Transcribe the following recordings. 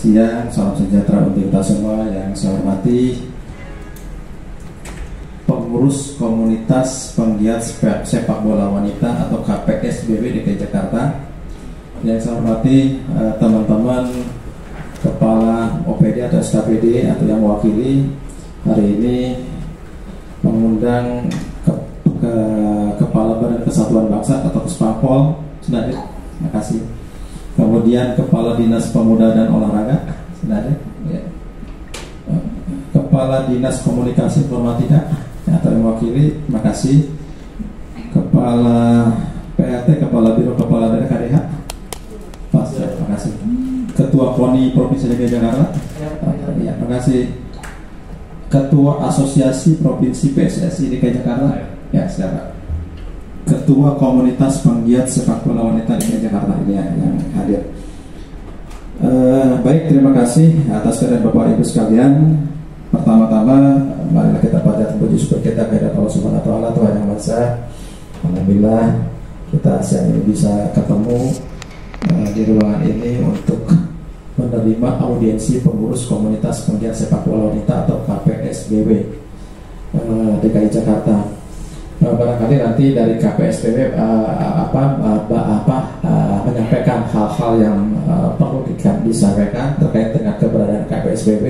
siang, salam sejahtera untuk kita semua. Yang saya hormati pengurus komunitas penggiat sepak bola wanita atau KPSBW DKI Jakarta. Yang saya hormati teman-teman kepala OPD atau SKPD atau yang mewakili hari ini mengundang Kepala Badan Kesatuan Bangsa atau Kespampol, sudah ada, terima kasih. Kemudian Kepala Dinas Pemuda dan Olahraga, sudah ada, ya. Kepala Dinas Komunikasi Informatika atau yang mewakili, terima kasih. Kepala PRT, Kepala Biro Kepala Daerah KDH, Pas, ya, terima kasih. Ketua KONI Provinsi DKI Jakarta, ya, terima kasih. Ketua Asosiasi Provinsi PSSI DKI Jakarta, ya, siapa? Ketua Komunitas Penggiat Sepak Bola Wanita DKI Jakarta ini ya, yang hadir. Baik, terima kasih atas kehadiran Bapak Ibu sekalian. Pertama-tama, marilah kita panjatkan puji syukur kita kehadirat Allah Subhanahu wa Ta'ala, Tuhan Yang Maha Esa. Alhamdulillah kita siang ini bisa ketemu di ruangan ini untuk menerima audiensi pengurus komunitas penggiat sepak bola wanita atau KPSBW DKI Jakarta. Barangkali nanti dari KPSBW menyampaikan hal-hal yang perlu disampaikan terkait dengan keberadaan KPSBW.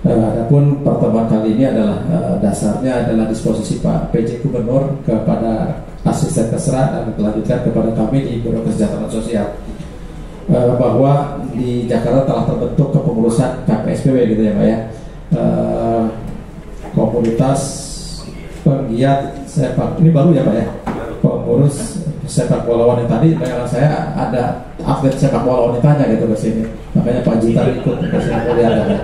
Adapun pertemuan kali ini adalah dasarnya adalah disposisi Pak PJ Gubernur kepada asisten kesra dan dilanjutkan kepada kami di Biro Kesejahteraan Sosial. Bahwa di Jakarta telah terbentuk kepengurusan KPSBW gitu ya Pak ya, komunitas penggiat sepak, ini baru ya Pak ya, pengurus sepak bola wanita. Tadi bayangan saya ada atlet sepak bola wanitanya gitu ke sini, makanya Pak Jitar ikut ke sini lihat ya.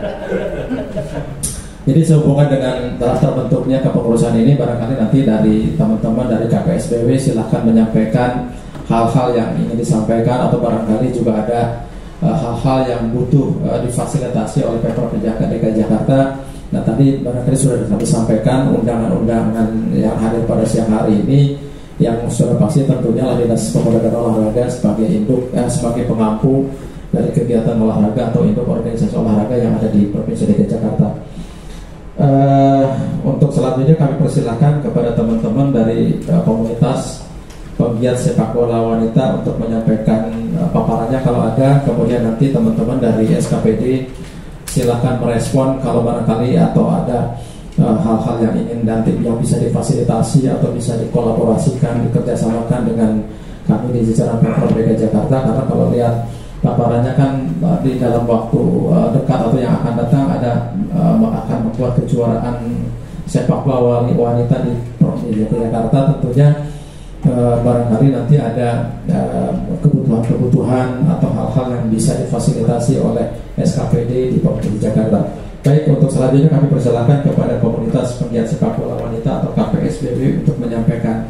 Jadi sehubungan dengan telah terbentuknya kepengurusan ini, barangkali nanti dari teman-teman dari KPSBW silahkan menyampaikan hal-hal yang ingin disampaikan, atau barangkali juga ada hal-hal yang butuh difasilitasi oleh Pemprov DKI Jakarta. Nah tadi barangkali sudah kami sampaikan undangan-undangan yang hadir pada siang hari ini, yang sudah pasti tentunya Dinas Pemuda dan Olahraga sebagai induk, sebagai pengampu dari kegiatan olahraga atau induk organisasi olahraga yang ada di Provinsi DKI Jakarta. Untuk selanjutnya kami persilahkan kepada teman-teman dari komunitas penggiat sepak bola wanita untuk menyampaikan paparannya kalau ada. Kemudian nanti teman-teman dari SKPD silahkan merespon kalau barangkali atau ada hal-hal yang ingin nanti yang bisa difasilitasi atau bisa dikolaborasikan, dikerjasamakan dengan kami di jajaran Pemprov DKI Jakarta. Karena kalau lihat paparannya kan di dalam waktu dekat atau yang akan datang ada akan membuat kejuaraan sepak bola wanita di Provinsi DKI Jakarta. Tentunya barangkali nanti ada kebutuhan-kebutuhan atau hal-hal yang bisa difasilitasi oleh SKPD di Provinsi Jakarta. Baik, untuk selanjutnya kami persilakan kepada komunitas penggiat sepak bola wanita atau KPSBW untuk menyampaikan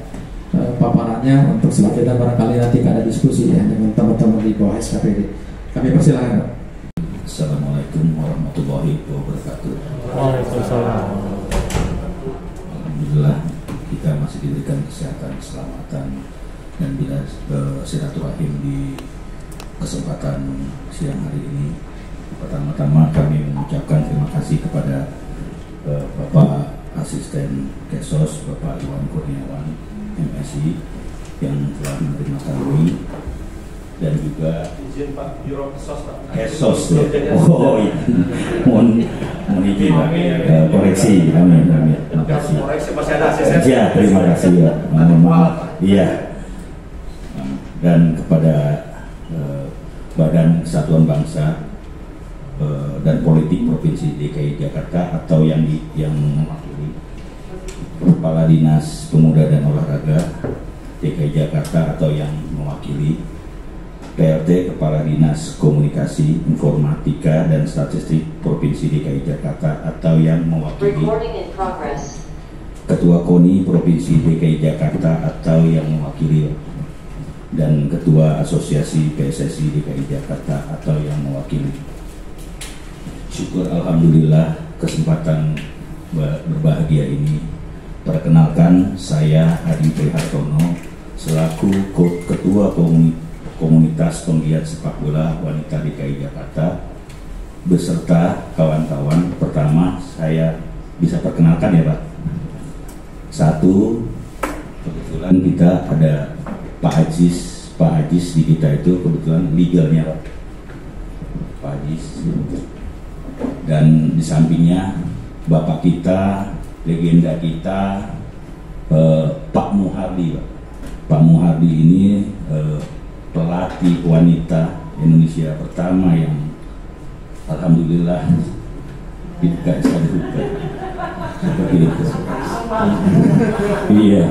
paparannya. Untuk selanjutnya barangkali nanti ada diskusi ya dengan teman-teman di bawah SKPD. Kami persilakan. Assalamualaikum warahmatullahi wabarakatuh. Waalaikumsalam. Alhamdulillah kita masih diberikan kesehatan, keselamatan, dan bila silaturahim di kesempatan siang hari ini. Pertama-tama kami mengucapkan terima kasih kepada Bapak Asisten Kesos, Bapak Iwan Kurniawan MSI yang telah menerima kami, dan juga izin Pak Biro Kesos Pak. Kesos ya. Oh iya. Mohon izin Pak. Koreksi. Amin. Terima kasih. Koreksi masih ada asisten. Ya, terima kasih ya. Iya. Dan kepada Badan Kesatuan Bangsa dan Politik Provinsi DKI Jakarta atau yang mewakili Kepala Dinas Pemuda dan Olahraga DKI Jakarta atau yang mewakili PRT Kepala Dinas Komunikasi Informatika dan Statistik Provinsi DKI Jakarta atau yang mewakili Ketua KONI Provinsi DKI Jakarta atau yang mewakili, dan Ketua Asosiasi PSSI DKI Jakarta atau yang mewakili. Syukur alhamdulillah kesempatan berbahagia ini. Perkenalkan, saya Adi Prihartono selaku Ketua Komunitas Penggiat Sepak Bola Wanita DKI Jakarta beserta kawan-kawan. Pertama saya bisa perkenalkan ya Pak. Satu, kebetulan kita ada Pak Ajis di kita itu kebetulan legalnya Pak Ajis, dan di sampingnya Bapak kita, legenda kita, Pak Muhardi. Pak Muhardi ini pelatih wanita Indonesia pertama yang alhamdulillah tidak juga seperti itu. Iya.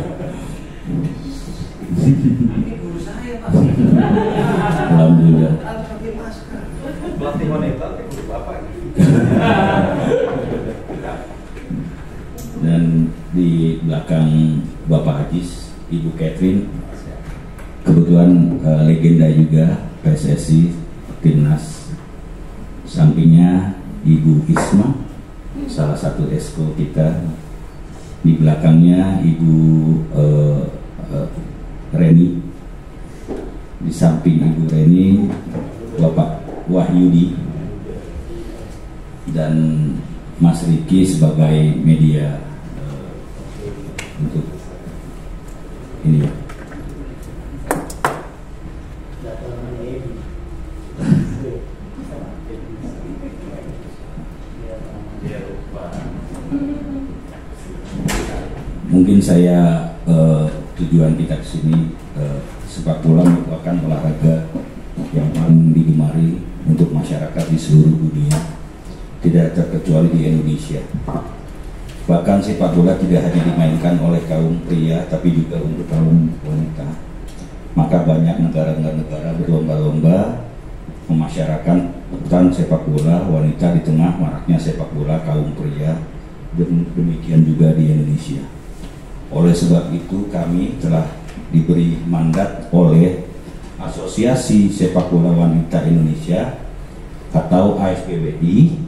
Alhamdulillah. Pelatih wanita, Bapak. Dan di belakang Bapak Ajis, Ibu Catherine, kebetulan legenda juga PSSI Timnas. Sampingnya Ibu Isma, salah satu esko kita. Di belakangnya Ibu Reni. Di samping Ibu Reni Bapak Wahyudi dan Mas Riki sebagai media untuk ini. Mungkin saya tujuan kita ke sini, sepak bola merupakan olahraga yang paling digemari untuk masyarakat di seluruh dunia, tidak terkecuali di Indonesia. Bahkan sepak bola tidak hanya dimainkan oleh kaum pria, tapi juga untuk kaum wanita. Maka banyak negara-negara berlomba-lomba memasyarakatkan sepak bola wanita di tengah maraknya sepak bola kaum pria. Demikian juga di Indonesia. Oleh sebab itu kami telah diberi mandat oleh Asosiasi Sepak Bola Wanita Indonesia atau ASPWI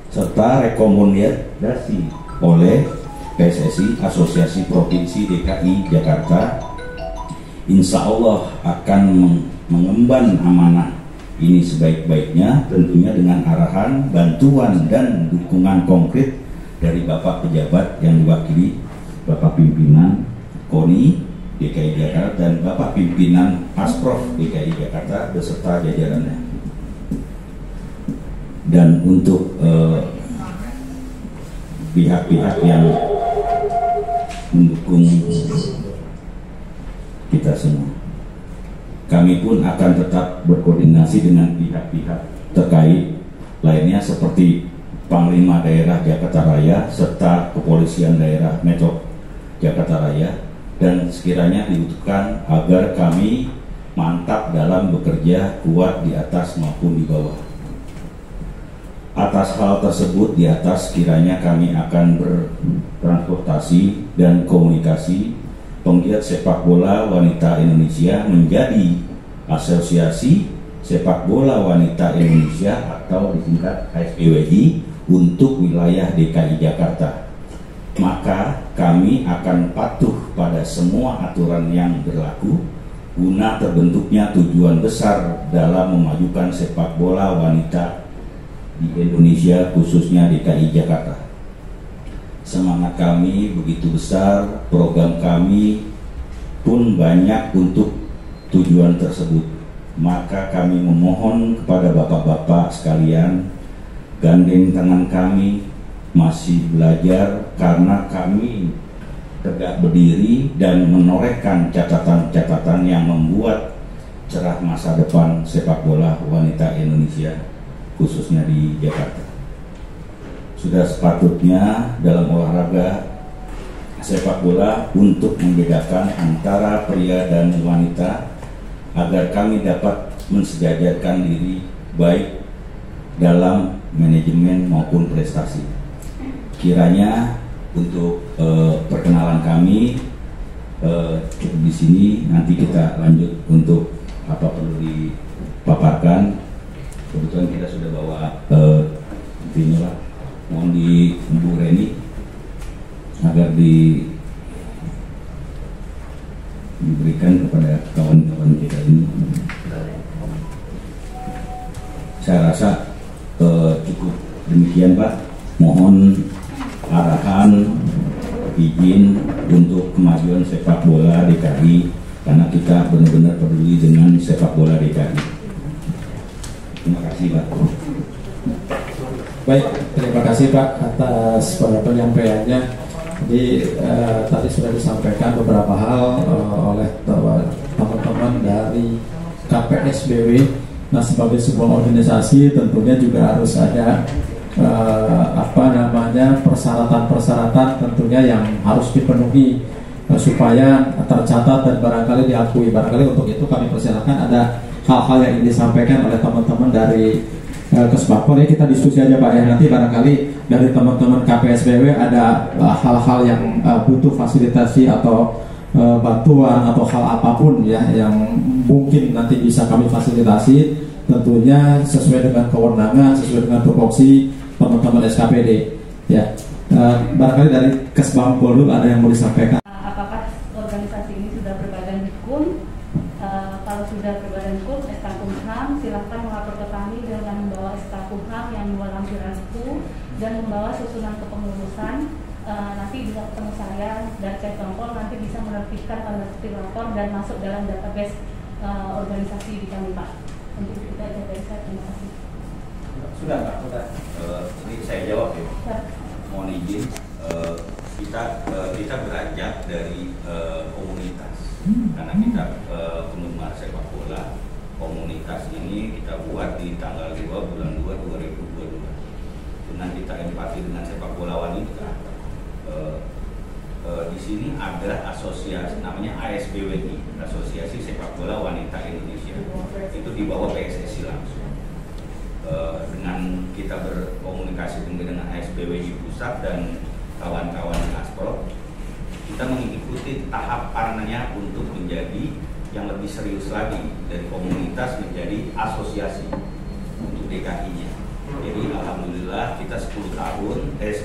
serta rekomendasi oleh PSSI Asosiasi Provinsi DKI Jakarta, insya Allah akan mengemban amanah ini sebaik-baiknya, tentunya dengan arahan, bantuan, dan dukungan konkret dari Bapak pejabat yang diwakili Bapak Pimpinan KONI DKI Jakarta dan Bapak Pimpinan Asprof DKI Jakarta beserta jajarannya. Dan untuk pihak-pihak yang mendukung kita semua, kami pun akan tetap berkoordinasi dengan pihak-pihak terkait lainnya seperti Panglima Daerah Jakarta Raya serta Kepolisian Daerah Metro Jakarta Raya, dan sekiranya dibutuhkan agar kami mantap dalam bekerja, kuat di atas maupun di bawah. Atas hal tersebut di atas, kiranya kami akan bertransportasi dan komunikasi penggiat sepak bola wanita Indonesia menjadi Asosiasi Sepak Bola Wanita Indonesia atau disingkat ASPWI untuk wilayah DKI Jakarta. Maka kami akan patuh pada semua aturan yang berlaku guna terbentuknya tujuan besar dalam memajukan sepak bola wanita di Indonesia, khususnya DKI Jakarta. Semangat kami begitu besar, program kami pun banyak untuk tujuan tersebut. Maka kami memohon kepada bapak-bapak sekalian, gandeng tangan kami, masih belajar karena kami tegak berdiri dan menorehkan catatan-catatan yang membuat cerah masa depan sepak bola wanita Indonesia, khususnya di Jakarta. Sudah sepatutnya dalam olahraga sepak bola untuk membedakan antara pria dan wanita agar kami dapat mensejajarkan diri baik dalam manajemen maupun prestasi. Kiranya untuk perkenalan kami cukup di sini, nanti kita lanjut untuk apa perlu dipaparkan. Kebetulan kita sudah bawa intinya lah, mohon di Bu Reni agar diberikan kepada kawan-kawan kita ini. Saya rasa cukup demikian Pak. Mohon arahan izin untuk kemajuan sepak bola DKI karena kita benar-benar peduli dengan sepak bola DKI. Terima kasih Pak. Baik, terima kasih Pak atas penyampaiannya. Jadi tadi sudah disampaikan beberapa hal oleh teman-teman dari KPSBW. Nah, sebagai sebuah organisasi tentunya juga harus ada persyaratan-persyaratan tentunya yang harus dipenuhi supaya tercatat dan barangkali diakui. Barangkali untuk itu kami persilakan ada hal-hal yang ingin disampaikan oleh teman-teman dari Kesbangpol. Ya, kita diskusi aja Pak ya, nanti barangkali dari teman-teman KPSBW ada hal-hal yang butuh fasilitasi atau bantuan atau hal apapun ya yang mungkin nanti bisa kami fasilitasi, tentunya sesuai dengan kewenangan, sesuai dengan tupoksi teman-teman SKPD ya. Barangkali dari Kesbangpol dulu ada yang mau disampaikan. Apakah organisasi ini sudah berbadan hukum? Kalau sudah berbadan hukum, SK Kumham silahkan melapor ke kami dengan membawa SK Kumham yang 2 lampiran buku dan membawa susunan kepengurusan. Nanti bisa ketemu saya dan Kesbangpol nanti bisa menerbitkan tanda kutip lapor dan masuk dalam database organisasi di kami Pak. Untuk itu aja dari saya, terima kasih. Sudah Pak, sudah. Ini saya jawab ya. Ya. Mohon izin, kita beranjak dari komunitas karena kita penggemar sepak bola. Komunitas ini kita buat di tanggal 2 bulan 2 2022 dengan kita empati dengan sepak bola wanita. Di sini ada asosiasi namanya ASBWI, Asosiasi Sepak Bola Wanita Indonesia. Itu di bawah PSSI langsung. Dengan kita berkomunikasi dengan ASBWI pusat dan kawan-kawan Asprov, kita mengikuti tahapannya untuk menjadi yang lebih serius lagi dari komunitas menjadi asosiasi untuk DKI-nya. Jadi alhamdulillah kita 10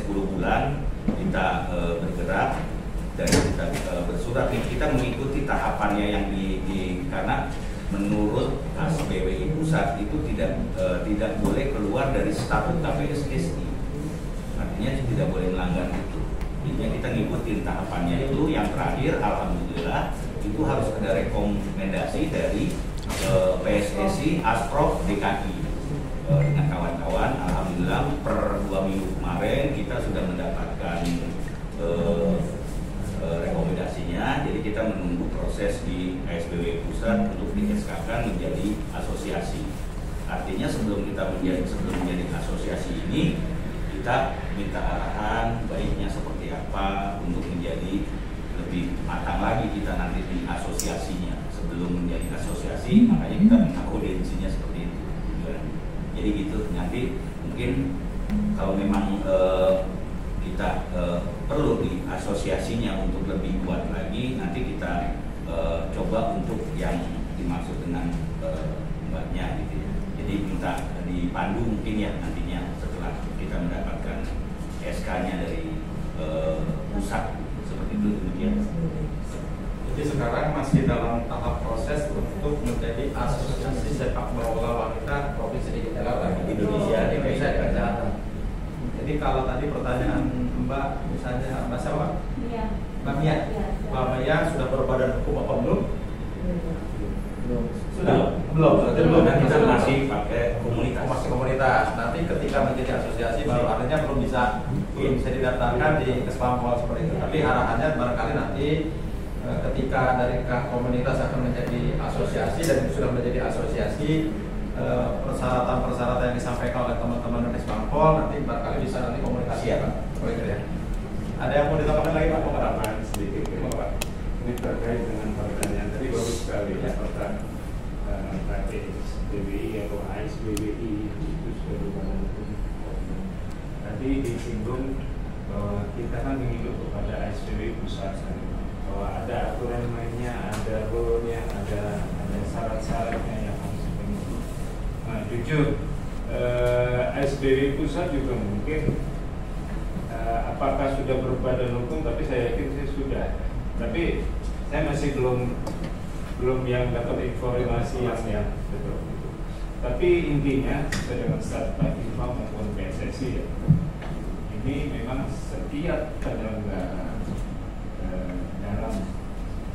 bulan kita bergerak dan kita bersurat. Kita mengikuti tahapannya yang karena menurut ASBWI pusat itu tidak boleh keluar dari statut KPSSI. Artinya tidak boleh melanggar itu. Jadi kita ngikutin tahapannya itu. Yang terakhir alhamdulillah itu harus ada rekomendasi dari PSSI Asprov DKI dengan kawan-kawan. Alhamdulillah per 2 minggu kemarin kita sudah mendapatkan rekomendasinya. Jadi kita menunggu proses di ASBWI pusat untuk di-SK-kan menjadi asosiasi. Artinya sebelum menjadi asosiasi ini kita minta arahan baiknya seperti apa untuk menjadi lebih matang lagi kita nanti di asosiasinya. Sebelum menjadi asosiasi makanya kita minta audiensinya seperti itu. Jadi gitu, nanti mungkin kalau memang kita perlu di asosiasinya untuk lebih kuat lagi, nanti kita coba untuk yang dimaksud dengan mbaknya gitu ya. Jadi minta dipandu mungkin ya nantinya setelah kita mendapatkan SK-nya dari pusat seperti itu demikian. Jadi sekarang masih dalam tahap proses untuk menjadi asosiasi sepak bola wanita Provinsi DKI Indonesia. Jadi kalau tadi pertanyaan Mbak, misalnya Mbak siapa? Iya. Mbak Mia. Mbak Mia sudah berbadan hukum apa belum? Sudah. Belum. Belum. Kita masih pakai komunitas. Masih komunitas. Nanti ketika menjadi asosiasi baru artinya belum bisa didaftarkan di Kesbangpol seperti itu. Tapi arahannya barangkali nanti ketika dari komunitas akan menjadi asosiasi dan sudah menjadi asosiasi, persyaratan-persyaratan yang disampaikan oleh teman-teman dari Kesbangpol nanti barangkali bisa nanti komunikasi ya Pak. Begitu ya. Ada yang mau ditambahkan lagi Pak? Penerapan sedikit Pak. Ini terkait dengan pertanyaan tadi bagus sekali ya tentang KPSBWI atau ASBWI itu sudah berbadan hukum. Tadi disinggung bahwa kita kan mengikut kepada ASBWI pusat bahwa ada aturan mainnya, ada rule-nya, ada syarat-syaratnya yang harus dipenuhi. Nah, jujur ASBWI pusat juga mungkin apakah sudah berbadan hukum, tapi saya yakin saya sudah. Tapi saya masih belum yang dapat informasi yang betul. Tapi intinya sesuai dengan statuta FIFA maupun PSSI ya, ini memang setiap penyelenggara dalam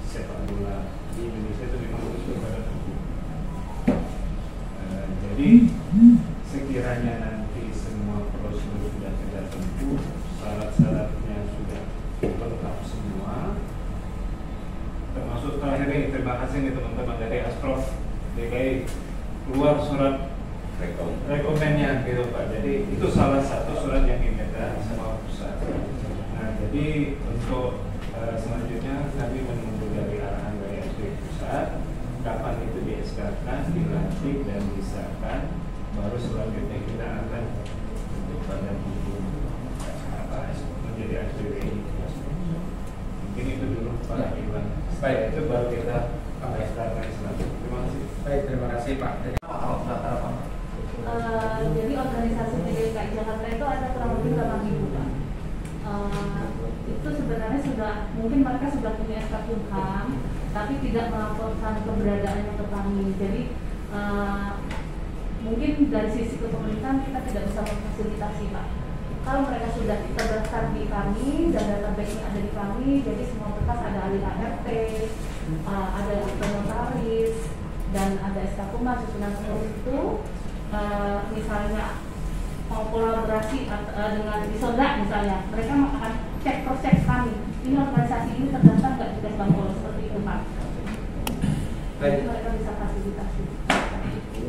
sepak bola di Indonesia itu memang harus berbadan hukum. Jadi sekiranya nanti semua prosedur sudah kita tempuh, syarat-syaratnya sudah lengkap semua, termasuk terakhir ini terima kasih nih teman-teman dari Asprof DKI keluar surat rekomennya gitu Pak. Jadi itu salah satu surat yang diminta sama pusat. Nah jadi untuk selanjutnya kami menunggu dari arahan dari SPW pusat kapan itu di-SK-kan, dilantik dan disahkan, baru selanjutnya kita akan untuk badan hukum menjadi SPWI. Mungkin itu dulu Pak Iwan. Baik, itu baru kita SK-kan selanjutnya. Terima kasih. Baik, terima kasih Pak. Jadi organisasi DKI Jakarta itu ada kurang lebih 8.000 Pak. Itu sebenarnya sudah, mungkin mereka sudah punya SK Kumham, tapi tidak melaporkan keberadaannya ke kami. Jadi mungkin dari sisi kepemerintahan kita tidak bisa memfasilitasi Pak. Kalau mereka sudah terdaftar di kami dan database ada di kami, jadi semua berkas ada ahli ART, ada notaris, dan ada SK Kumham susunan seperti itu. Misalnya mau kolaborasi dengan Isonda misalnya, mereka akan cek cross check kami. Ini organisasi ini terdaftar nggak di Kesbangpol seperti itu Pak. Jadi mereka bisa fasilitasi.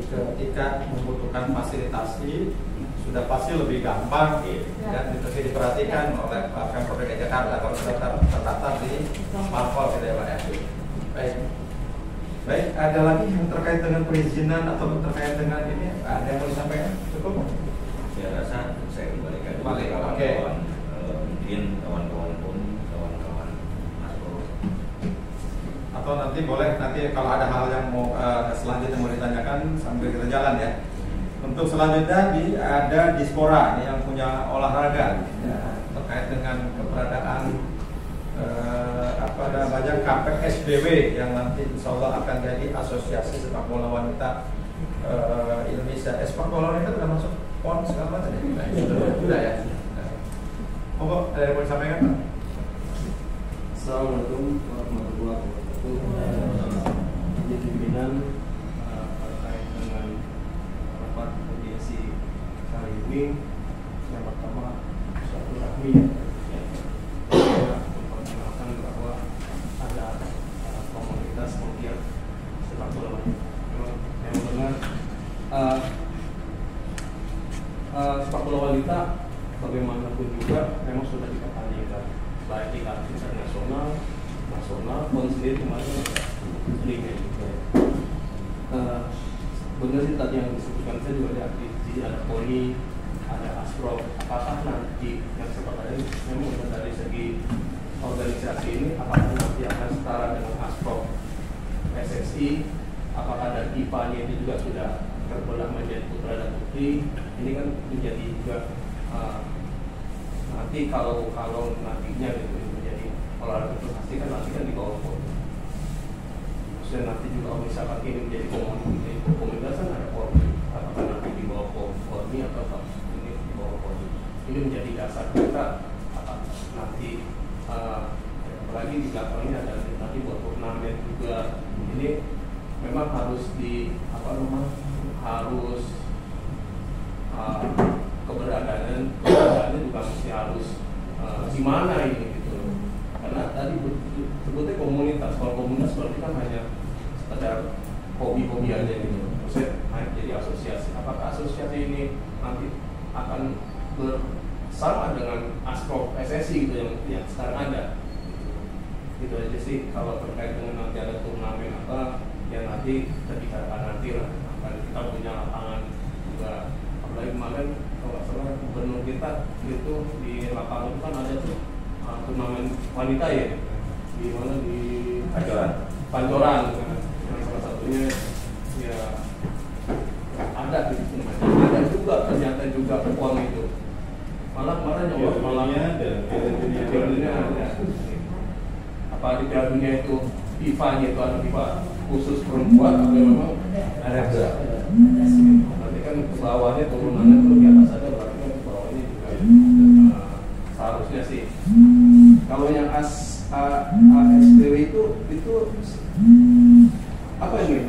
Ketika membutuhkan fasilitasi sudah pasti lebih gampang dan itu diperhatikan oleh Pemprov DKI Jakarta kalau sudah terdaftar di Marpol gitu ya Pak ya. Baik, ada lagi yang terkait dengan perizinan atau terkait dengan ini, ada yang mau disampaikan? Cukup? Saya rasa saya kembalikan Balik, kawan-kawan, mungkin kawan-kawan pun, kawan-kawan Asprof. Atau nanti boleh, nanti kalau ada hal yang mau selanjutnya mau ditanyakan sambil kita jalan ya. Untuk selanjutnya ada Dispora ini yang punya olahraga ya, terkait dengan keberadaan banyak KPSBW yang nanti insya Allah akan jadi asosiasi sepak bola wanita Indonesia. Sepak bola wanita sudah masuk PON segala macam sudah ya. Monggo ada yang mau disampaikan Pak? Assalamualaikum warahmatullahi wabarakatuh. Jadi pimpinan terkait dengan rapat mediasi kali ini, yang pertama suatu rahmi ya. Komunitas sepak bola wanita. Memang benar sepak bola wanita bagaimanapun juga memang sudah dipertandingkan baik di kancah internasional, nasional, pun sendiri kemarin liga juga. Benar sih tadi yang disebutkan, saya juga lihat di ada PONI, ada Asprof. Apakah nanti yang seperti ini memang dari segi organisasi ini apakah nanti akan setara dengan Asprof PSSI, apakah dari IPA-nya itu juga sudah terbelah menjadi putra dan putri. Ini kan menjadi juga nanti kalau nantinya gitu menjadi olahraga itu pasti kan nanti kan di bawah PON. Maksudnya nanti juga misalkan ini menjadi komunitas kan ada PON, apakah nanti di bawah PON ini atau ini di bawah PON. Ini menjadi dasar kita nanti apalagi di belakangnya ada nanti buat turnamen juga. Ini memang harus harus keberadaannya juga mesti harus di mana ini gitu. Karena tadi sebutnya komunitas, kalau komunitas berarti kan hanya sekedar hobi-hobi aja gitu. Maksudnya jadi asosiasi. Apakah asosiasi ini nanti akan bersama dengan Asprof PSSI gitu yang sekarang ada? Itu aja sih kalau terkait dengan nanti ada turnamen apa ya nanti kita bicarakan nanti lah. Akan kita punya lapangan juga, apalagi kemarin kalau nggak salah gubernur kita itu di lapangan itu kan ada tuh turnamen wanita ya di mana di Pancoran yang salah satunya ya ada di situ, ada juga ternyata juga PON itu malah kemarin dunia ada. Apa di Piala Dunia itu FIFA-nya itu ada FIFA khusus perempuan atau memang ada bawahnya turunannya terus di atas aja, berarti kan bawahnya juga seharusnya sih. Kalau yang ASPW itu apa ini?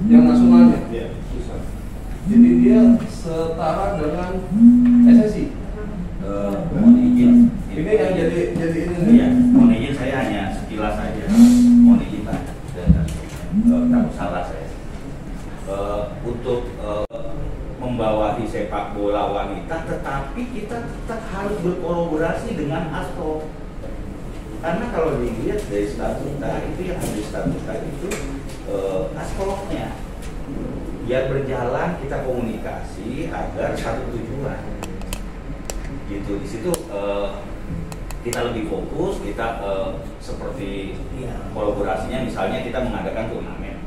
Yang nasionalnya? Ya, susah. Jadi dia setara dengan SSI. Mohon izin. Ini yang jadi ini. Iya, mohon izin saya hanya sekilas saja. Mohon izin Pak, takut salah saya. Untuk membawahi sepak bola wanita, tetapi kita tetap harus berkolaborasi dengan ASPRO. Karena kalau dilihat dari statuta itu yang ada di statuta itu ASPRO-nya biar berjalan, kita komunikasi agar satu tujuan. Gitu, di situ kita lebih fokus, kita seperti kolaborasinya, misalnya kita mengadakan turnamen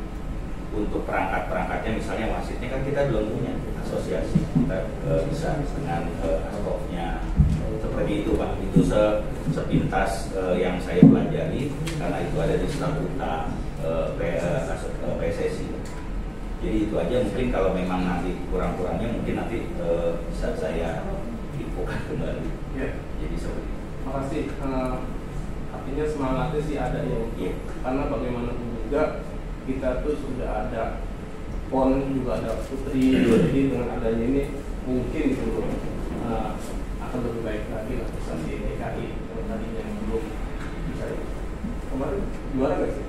untuk perangkat-perangkatnya, misalnya wasitnya kan kita belum punya asosiasi, kita bisa dengan ASPRO-nya seperti itu Pak. Itu sepintas yang saya pelajari karena itu ada di statuta PSSI. Jadi itu aja, mungkin kalau memang nanti kurang-kurangnya mungkin nanti bisa saya infokan kembali. Ya. Jadi seperti itu. Makasih. Artinya semangatnya sih ada ya. Iya. Karena bagaimanapun juga kita tuh sudah ada PON, juga ada Putri. Jadi dengan adanya ini mungkin gitu akan lebih baik lagi lah prestasi DKI yang tadinya belum bisa. Kemarin juara nggak sih?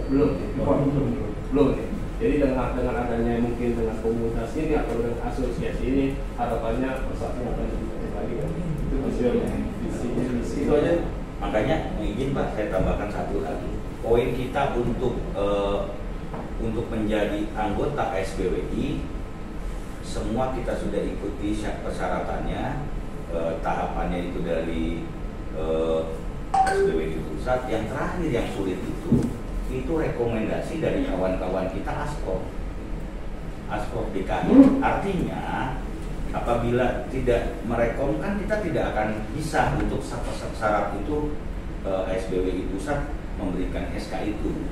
Belum. Belum nih. Jadi dengan adanya mungkin dengan komunitas ini atau dengan asosiasi ini, harapannya persatuan akan lebih baik lagi kan. Itu tujuannya. Itu aja. Makanya izin Pak, saya tambahkan satu lagi. Poin kita untuk menjadi anggota SBWI, semua kita sudah ikuti persyaratannya, tahapannya itu dari SBWI pusat. Yang terakhir yang sulit itu rekomendasi dari kawan-kawan kita ASPRO DKI. Artinya apabila tidak merekom, kan kita tidak akan bisa untuk syarat itu SBWI pusat memberikan SK itu.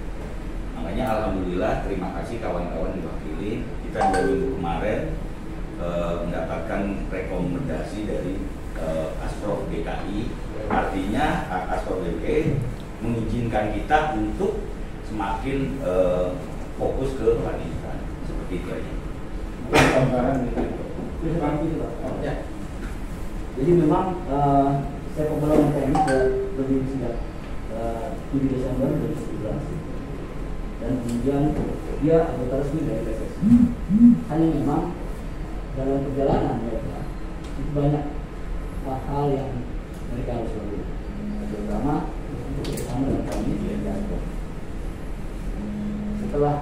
Makanya alhamdulillah, terima kasih kawan-kawan diwakili. Kita 2 minggu kemarin mendapatkan rekomendasi dari ASPRO DKI. Artinya ASPRO DKI mengizinkan kita untuk semakin fokus ke wanita, seperti itu aja. Ya. Jadi memang sepak bola wanita ini berdiri sejak 7 Desember 2017 dan kemudian dia anggota resmi dari PSSI. Hanya memang dalam perjalanan mereka itu banyak hal yang mereka harus lalui, terutama bersama dengan kami di ASPRO. Setelah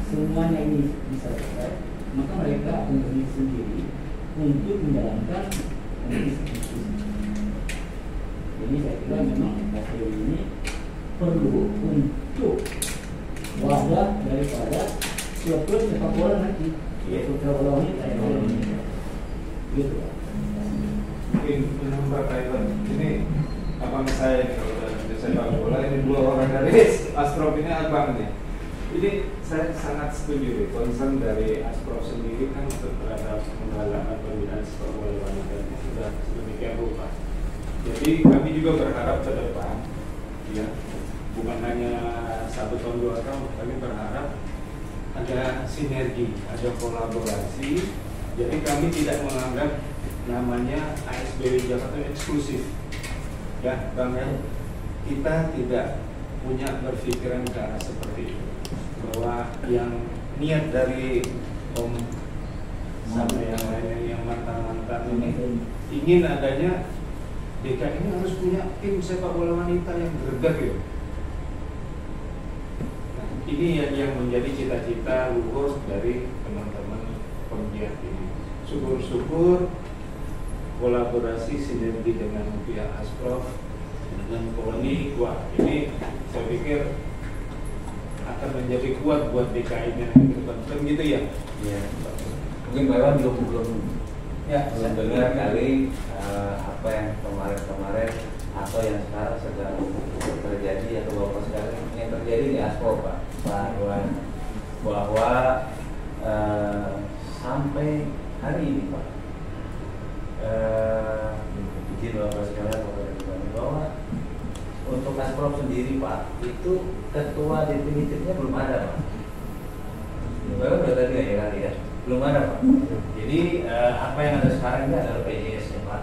semuanya ini bisa selesai, maka mereka memilih sendiri untuk menjalankan diskusi. Jadi saya kira memang SBW ini perlu untuk wadah daripada klub-klub sepak bola nanti, klub sepak bola wanita yang ada di Indonesia. Gitu. Mungkin menambah kaitan ini abang saya ini, kalau dari sepak bola ini 2 orang dari ASPRO ini abang nih. Jadi saya sangat setuju concern dari ASPRO sendiri kan terhadap penggalangan pembinaan sepak bola wanita ini sudah sedemikian rupa. Jadi kami juga berharap ke depan, ya, bukan hanya 1 tahun 2 tahun, kami berharap ada sinergi, ada kolaborasi. Jadi kami tidak menganggap namanya ASBW Jakarta eksklusif, ya, Bang ya. Kita tidak punya berpikiran ke arah seperti itu, bahwa yang niat dari Om sama yang lainnya yang mantan-mantan ini ingin adanya DKI ini harus punya tim sepak bola wanita yang greget gitu. Nah, ini yang menjadi cita-cita luhur dari teman-teman penggiat ini. Syukur-syukur kolaborasi sinergi dengan pihak ASPRO dengan KONI, wah ini saya pikir akan menjadi kuat buat DKI-nya ke depan. Begitu ya? Iya. Mungkin Pak Iwan belum dengar kali apa yang kemarin atau yang sekarang sedang terjadi atau Bapak sekarang yang terjadi di ASPRO Pak Iwan, bahwa hari ini Pak, izin Bapak sekalian bahwa untuk Asprop sendiri Pak, itu ketua definitifnya belum ada Pak. Bapak udah tadi ya kali ya, belum ada Pak. Jadi apa yang ada sekarang ini adalah PJS nya Pak,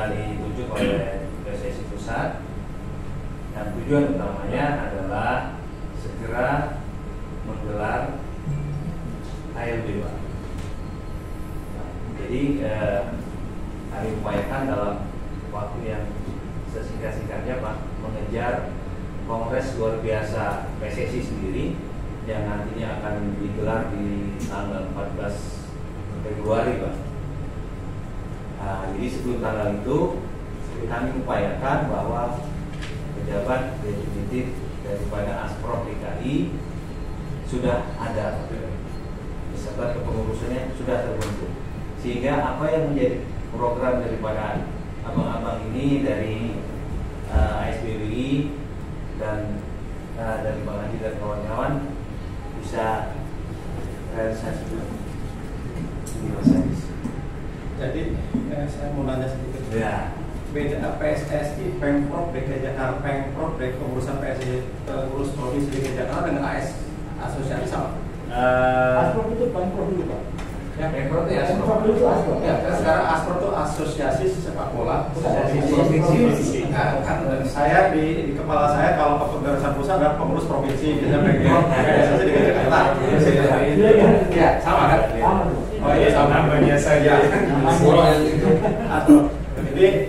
ditunjuk oleh PSSI Pusat, dan tujuan utamanya adalah segera menggelar ALB Pak. Jadi kami upayakan dalam waktu yang sesingkat-singkatnya Pak, mengejar kongres luar biasa PSSI sendiri yang nantinya akan digelar di tanggal 14 Februari Pak. Jadi sebelum tanggal itu kami upayakan bahwa pejabat definitif daripada Asprop DKI sudah ada, beserta kepengurusannya sudah terbentuk, sehingga apa yang menjadi program daripada abang-abang ini dari ASBWI dan dari Bang Andi dan kawan-kawan bisa realisasi. Jadi saya mau nanya sedikit. Ya. Beda PSSI, Pemprov DKI Jakarta, Pemprov DKI pengurusan PSSI, pengurus provinsi DKI Jakarta dengan asosiasi sama. Asprop itu Pemprov dulu Pak. Ya, Pemprov itu Pemprov itu Asprop. Ya, sekarang Asprop itu asosiasi sepak bola, Asosiasi provinsi. Nah, kan saya di kepala saya kalau kepengurusan pusat adalah pengurus provinsi, biasanya Pemprov PSSI DKI Jakarta. Ya, sama kan? Sama. Oh iya, sama namanya saya. Atau jadi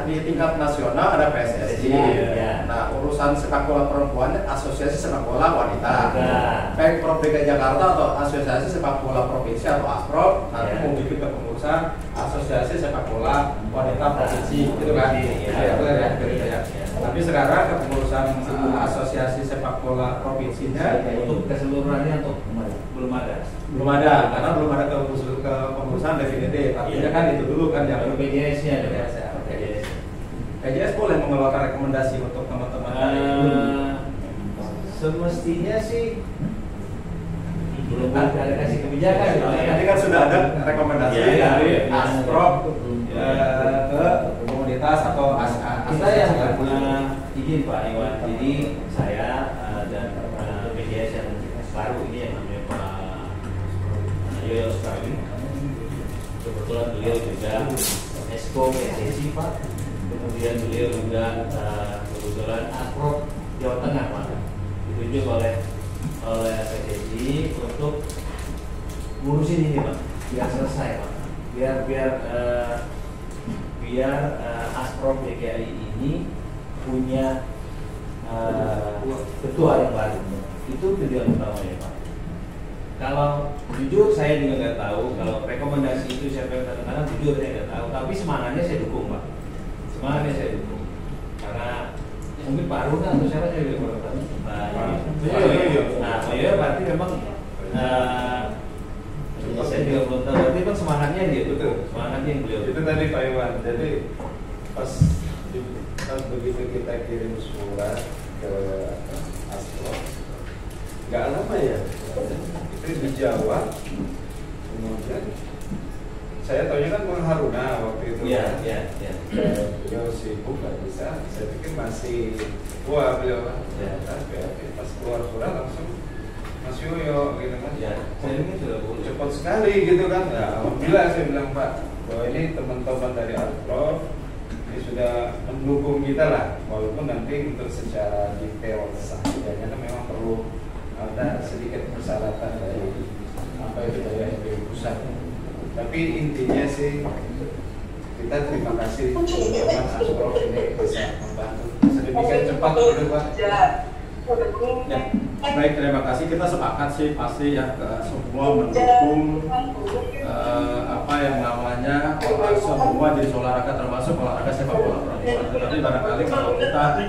di tingkat nasional ada PSSI. Ya. Nah, urusan sepak bola perempuan asosiasi sepak bola wanita. Pemprov DKI Jakarta atau asosiasi sepak bola provinsi atau Asprop nanti mau bikin kepengurusan asosiasi sepak bola wanita provinsi, gitu kan? Ya. Tapi sekarang kepengurusan asosiasi sepak bola provinsinya Untuk keseluruhannya belum ada. belum ada, karena belum ada kepengurusan definitif. Artinya kan itu dulu kan yang PJS nya ada. PJS boleh mengeluarkan rekomendasi untuk teman-teman dari semestinya sih belum ada kasih kebijakan. Ini kan sudah ada rekomendasi dari Asprop ke komunitas atau Kita yang izin Pak Iwan, jadi saya dan PJS yang baru ini yang namanya Pak Yoyo sekali. Kebetulan beliau juga Esko PSSI Pak, kemudian beliau juga kebetulan Asprop Jawa Tengah Pak, ditunjuk oleh PSSI untuk ngurusin ini Pak, biar selesai Pak, biar Asprop DKI ini punya ketua yang baru. Itu tujuan utamanya Pak. Kalau jujur saya juga nggak tahu kalau rekomendasi itu siapa yang tanda tangan, jujur saya nggak tahu. Tapi semangatnya saya dukung Pak. Semangatnya saya dukung. Karena mungkin Pak Aruna atau siapa saya juga kurang tahu. Nah, Pak Yoyo berarti memang saya juga belum tahu. Berarti kan semangatnya dia betul. Semangatnya yang beliau. Itu tadi Pak Iwan. Jadi pas begitu kita kirim surat ke Asprop, nggak lama ya itu dijawab. Kemudian saya tanya kan Bang Haruna waktu itu. Iya. Beliau sibuk nggak bisa. Saya pikir masih tua beliau kan. Pas keluar surat langsung Mas Yoyo gitu kan. Ya, saya ini sudah boleh. Cepat sekali gitu kan. Ya, alhamdulillah saya bilang Pak bahwa ini teman-teman dari Asprop ini sudah mendukung kita lah, walaupun nanti untuk secara detail saksinya kan memang perlu ada sedikit persyaratan dari apa itu dari SBW pusat. Tapi intinya sih kita terima kasih teman-teman Asprop ini bisa membantu sedemikian cepat gitu Pak. Ya, baik, terima kasih. Kita sepakat sih pasti ya semua mendukung apa yang namanya semua jenis olahraga termasuk olahraga sepak bola perempuan. Tetapi barangkali kalau kita di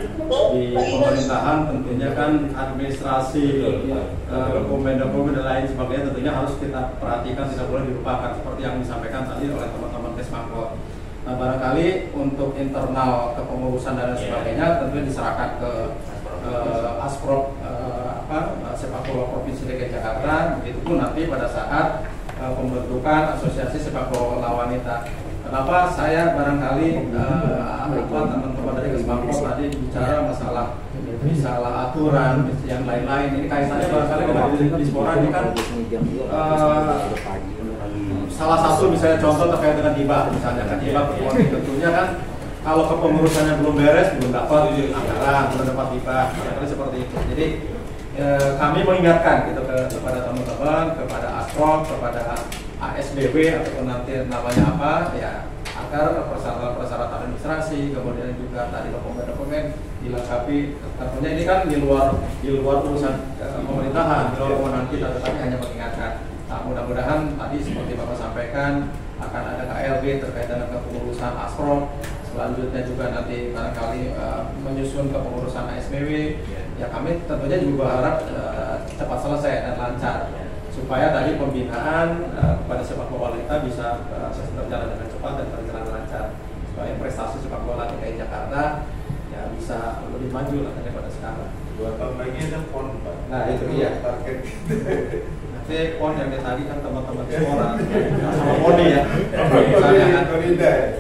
pemerintahan tentunya kan administrasi, dokumen-dokumen dan lain sebagainya tentunya harus kita perhatikan, tidak boleh dilupakan seperti yang disampaikan tadi oleh teman-teman Kesmakor. Nah, barangkali untuk internal kepengurusan dan sebagainya tentunya diserahkan ke Asprop sepak bola provinsi DKI Jakarta. Begitupun nanti pada saat pembentukan asosiasi sepak bola wanita. Kenapa saya barangkali teman-teman dari Kesbangpol tadi bicara masalah aturan yang lain-lain, ini kaitannya barangkali dengan Dispora ini kan salah satu misalnya contoh terkait dengan hibah, misalnya kan hibah tentunya kan kalau kepengurusannya belum beres, belum dapat anggaran, belum dapat hibah, seperti itu. Jadi kami mengingatkan gitu kepada teman-teman, kepada Asprof, kepada ASBB ataupun nanti namanya apa ya, agar persyaratan administrasi, kemudian juga tadi dokumen-dokumen dilengkapi. Tentunya ini kan di luar urusan pemerintahan, di luar kewenangan kita, tetapi hanya mengingatkan. Nah, mudah-mudahan tadi seperti Bapak sampaikan akan ada KLB terkait dengan kepengurusan Asprof. Selanjutnya juga nanti barangkali menyusun kepengurusan ASBW. Ya kami tentunya juga berharap cepat selesai dan lancar, supaya tadi pembinaan kepada sepak bola wanita bisa berjalan dengan cepat dan berjalan lancar, supaya prestasi sepak bola DKI Jakarta ya bisa lebih maju lah daripada sekarang. 2 tahun lagi ada PON, Pak. Nah itu dia target. Nanti PON yang tadi kan teman-teman Dispora sama Poni ya. Misalnya kan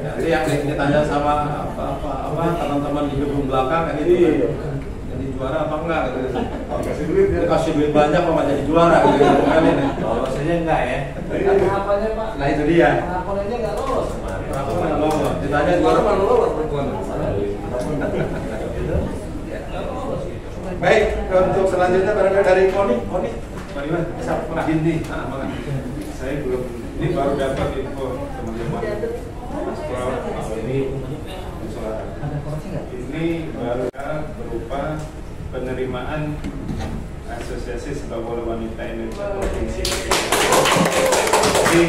nanti yang ditanya sama teman-teman di gedung belakang kan itu jadi juara apa enggak gitu. Kasih duit banyak apa jadi juara gitu kan ini. Lolosnya enggak ya? Harapannya Pak. Nah itu dia. Harapannya nggak lolos kemarin. Nggak lolos. Ditanya juara apa lolos perempuan. Baik, untuk selanjutnya barangkali dari Koni, bagaimana? Bisa mungkin nih, Saya belum, ini baru dapat info teman-teman. Ini baru berupa penerimaan Asosiasi Sepak Bola Wanita Indonesia Provinsi. Jadi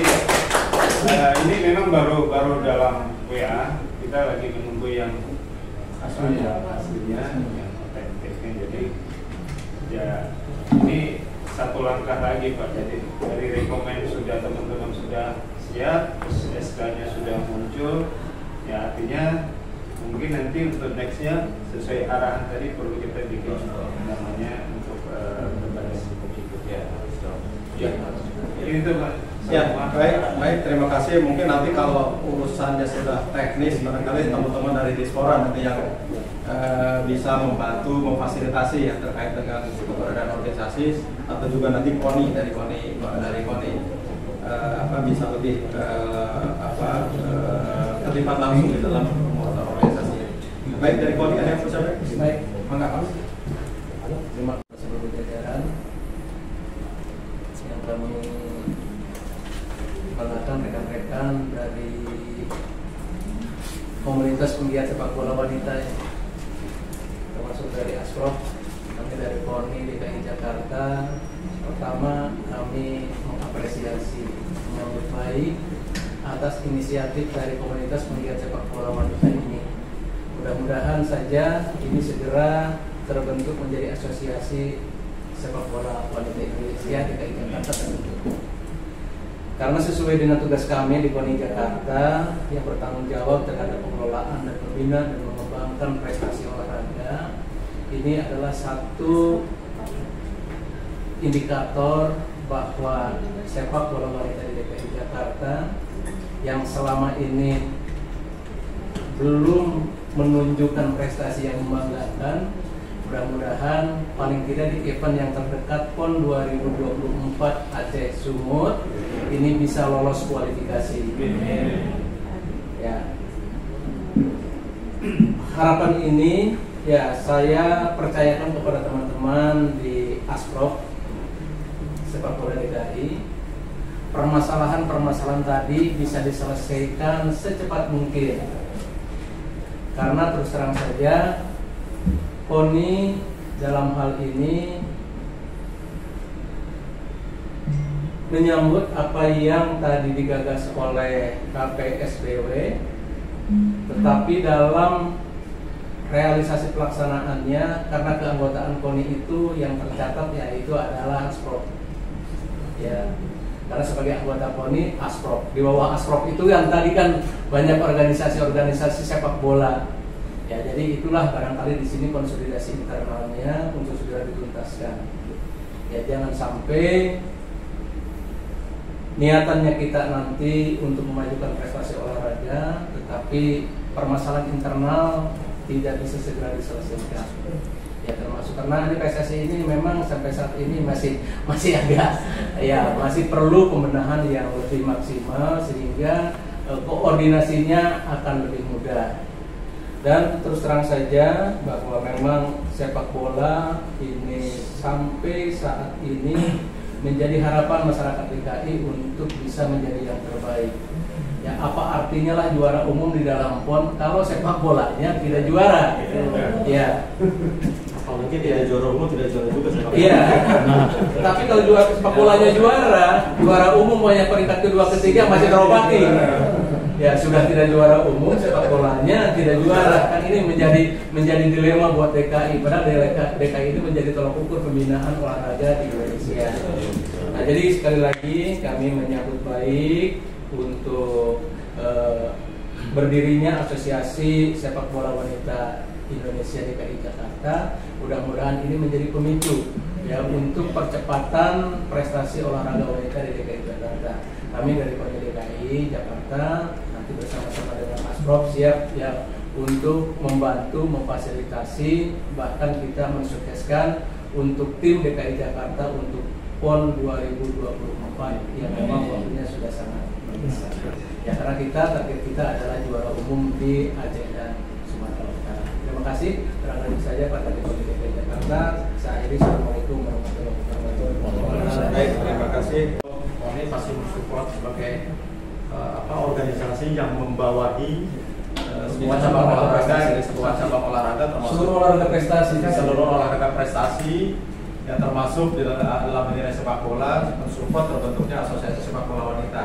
ini memang baru dalam WA. Kita lagi menunggu yang aslinya, yang otentiknya. Jadi ya ini satu langkah lagi Pak. Jadi dari rekomen sudah teman-teman sudah siap, SK-nya sudah muncul. Ya artinya mungkin nanti untuk nextnya sesuai arahan tadi perlu kita bikin namanya untuk berbagai ikut ya. Jadi itu Pak. Ya, baik, terima kasih. Mungkin nanti kalau urusannya sudah teknis, barangkali teman-teman dari Dispora nanti yang bisa membantu, memfasilitasi yang terkait dengan keberadaan organisasi, atau juga nanti Koni dari Koni bisa lebih terlibat langsung di dalam pembuatan organisasi. Baik, dari Koni ada yang bisa baik, mangga Pak. Terima kasih seluruh jajaran yang kami banggakan rekan-rekan dari komunitas penggiat sepak bola wanita ya, termasuk dari Asprof, kami dari Koni DKI Jakarta. Pertama, kami mengapresiasi, menyambut baik atas inisiatif dari komunitas penggiat sepak bola wanita ini. Mudah-mudahan saja ini segera terbentuk menjadi asosiasi sepak bola wanita Indonesia DKI Jakarta tentu. Karena sesuai dengan tugas kami di KONI Jakarta yang bertanggung jawab terhadap pengelolaan dan pembinaan dan mengembangkan prestasi olahraga, ini adalah satu indikator bahwa sepak bola wanita di DKI Jakarta yang selama ini belum menunjukkan prestasi yang membanggakan, mudah-mudahan paling tidak di event yang terdekat PON 2024 Aceh Sumut ini bisa lolos kualifikasi. Ya. Harapan ini ya saya percayakan kepada teman-teman di Asprof sepak bola DKI. Permasalahan-permasalahan tadi bisa diselesaikan secepat mungkin. Karena terus terang saja KONI dalam hal ini menyambut apa yang tadi digagas oleh KPSBW, tetapi dalam realisasi pelaksanaannya karena keanggotaan KONI itu yang tercatat yaitu adalah Asprof. Ya, karena sebagai anggota KONI Asprof, di bawah Asprof itu yang tadi kan banyak organisasi-organisasi sepak bola. Ya, jadi itulah barangkali di sini konsolidasi internalnya untuk segera dituntaskan. Ya, jangan sampai niatannya kita nanti untuk memajukan prestasi olahraga, tetapi permasalahan internal tidak bisa segera diselesaikan. Ya, termasuk karena ini PSSI ini memang sampai saat ini masih agak ya masih perlu pembenahan yang lebih maksimal sehingga koordinasinya akan lebih mudah. Dan terus terang saja bahwa memang sepak bola ini sampai saat ini menjadi harapan masyarakat DKI untuk bisa menjadi yang terbaik. Ya, apa artinya lah juara umum di dalam PON kalau sepak bolanya tidak juara? Ya. Mungkin tidak juara umum, tidak juara juga sepak bola. Iya. Tapi kalau juara sepak bolanya juara umum banyak peringkat kedua ketiga masih terobati. Ya, sudah tidak juara umum, sepak bolanya tidak juara. Kan ini menjadi dilema buat DKI. Padahal DKI itu menjadi tolak ukur pembinaan olahraga di Indonesia. Nah, jadi sekali lagi kami menyambut baik untuk berdirinya Asosiasi Sepak Bola Wanita Indonesia DKI Jakarta. Mudah-mudahan ini menjadi pemicu ya untuk percepatan prestasi olahraga wanita di DKI Jakarta. Kami dari KONI DKI Jakarta nanti bersama-sama dengan Asprov siap ya untuk membantu memfasilitasi, bahkan kita mensukseskan untuk tim DKI Jakarta untuk PON 2024 yang memang waktunya sudah sangat besar. Ya, karena target kita adalah juara umum di Aceh dan Sumatera Utara. Terima kasih. Terima saja Pak Kadif DKI Jakarta. Saya akhiri. Assalamualaikum warahmatullahi wabarakatuh. Baik, terima kasih. Kami pasti mensupport sebagai organisasi yang membawahi semua cabang olahraga, termasuk seluruh olahraga prestasi yang termasuk di dalam nilai sepak bola, mensupport terbentuknya Asosiasi Sepak Bola Wanita.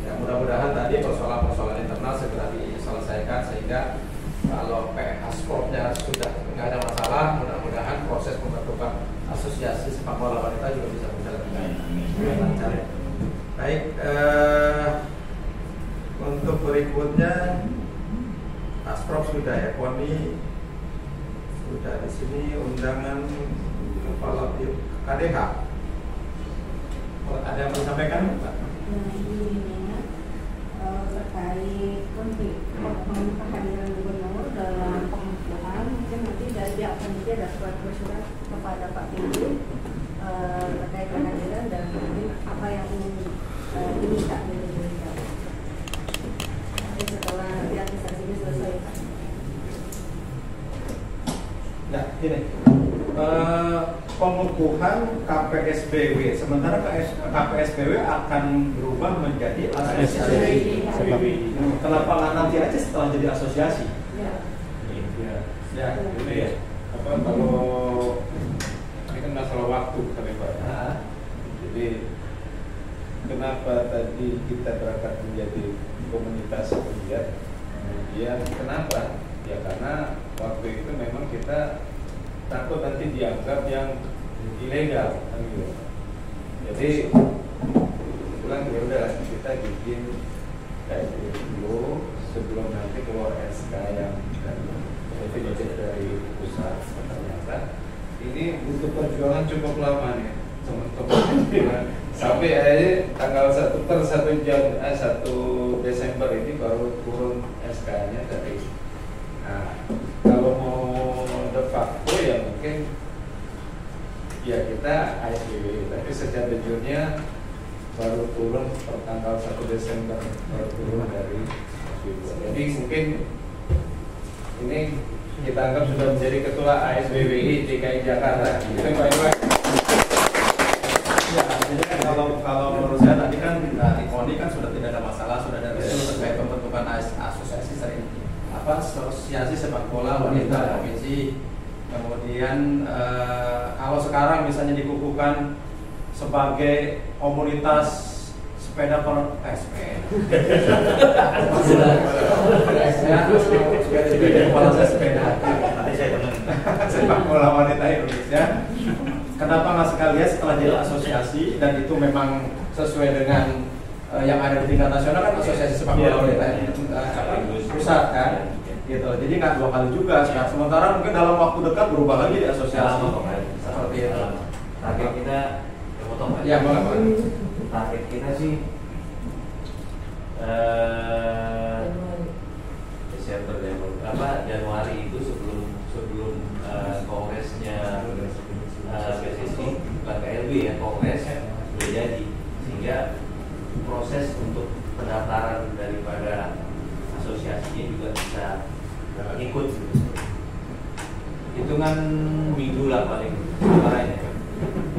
Ya, mudah-mudahan tadi persoalan-persoalan internal segera diselesaikan sehingga kalau Asprov-nya sudah tidak ada masalah, mudah-mudahan proses pembentukan Asosiasi Sepak Bola Wanita juga bisa berjalan dengan lancar. Baik, untuk berikutnya Asprov sudah ya, KONI sudah di sini, undangan kepala KDH. Ada yang mau disampaikan, Pak? Terkait kehadiran gubernur dalam pengukuhan, mungkin nanti dari pihak panitia ada surat bersurat kepada Pak Pintu terkait kehadiran dan mungkin apa yang ingin diminta dari beliau. Setelah realisasi ini selesai, Pak. Nah, ini pengukuhan KPSBW, sementara KPSBW akan berubah menjadi asosiasi. Kenapa nggak nanti aja setelah jadi asosiasi? Ya, ini ya. Kalau ini kan masalah waktu kan Pak. Jadi kenapa tadi kita berangkat menjadi komunitas pegiat? Kemudian kenapa? Ya karena waktu itu memang kita takut nanti dianggap yang ilegal, kan gitu. Jadi pulang ya udah kita bikin kayak dulu sebelum nanti keluar SK yang definitif dari pusat. Ternyata ini butuh perjuangan cukup lama nih teman-teman. Sampai akhirnya tanggal 1 Desember ini baru turun SK-nya dari. Nah, kalau mau de facto ya mungkin ya kita ASBW, tapi secara de jure-nya baru turun per tanggal 1 Desember baru turun dari ASBW. Jadi mungkin ini kita anggap sudah menjadi ketua ASBWI DKI Jakarta. Itu baik-baik. Ya, jadi kan kalau menurut saya tadi kan di KONI kan sudah tidak ada masalah, sudah ada isu terkait pembentukan asosiasi asosiasi sepak bola wanita provinsi. Kemudian kalau sekarang misalnya dikukuhkan sebagai komunitas sepeda sepak bola wanita Indonesia. Kenapa nggak sekalian setelah jadi asosiasi dan itu memang sesuai dengan yang ada di tingkat nasional kan asosiasi sepak bola wanita pusat kan, gitu. Jadi nggak 2 kali juga. Sementara mungkin dalam waktu dekat berubah lagi di asosiasi seperti itu. Target kita, ya boleh. target kita sih Januari itu sebelum kongresnya PSSI, bukan KLB ya, kongres sudah jadi, sehingga proses untuk pendaftaran daripada asosiasinya juga bisa ikut. Hitungan minggu lah paling kemarin ya.